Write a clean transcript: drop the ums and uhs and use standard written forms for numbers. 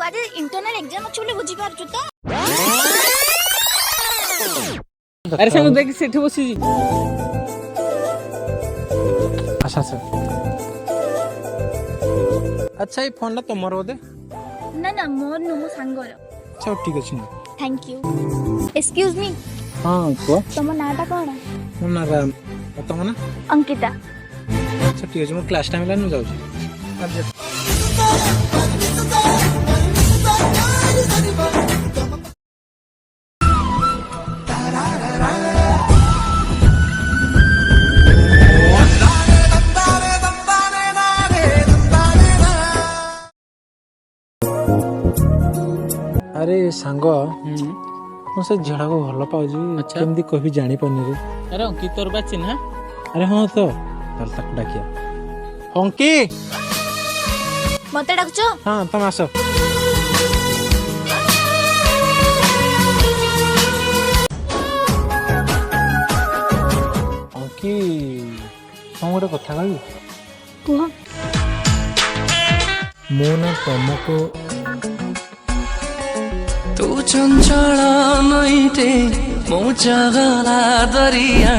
आज internal exam अच्छे बोले बुझी पारछु तो अरे सांग देख सेठी बसी अच्छा सर अच्छा ये फोन ला तुमर बोधे ना ना मोर नु मो सांगर अच्छा ठीक अछि थैंक यू एक्सक्यूज मी हां को तुम नाटा कोन मोर ना तुम ना अंकिता अच्छा ठीक अछि मोर क्लास टाइम ला नु जाउ अरे सांग ମୁଁ ସେ ଝିଅଟାକୁ ଭଲ ପାଉଛି ଆଚ୍ଛା। କେମିତି କହିବି ଜାଣିପାରୁନି ରେ अरे अंकित तोर बा चिन्हा ଆରେ ହଁ ତ ତାହେଲେ ତାକୁ ଡାକିଆ ଅଙ୍କି मते डाकछो ହଁ ତମେ ଆସ ଅଙ୍କି ତମ ଗୋଟେ କଥା କହିବି कुह ମୁଁ ନା ତମକୁ तू चंचल नैटे मो जगला दरिया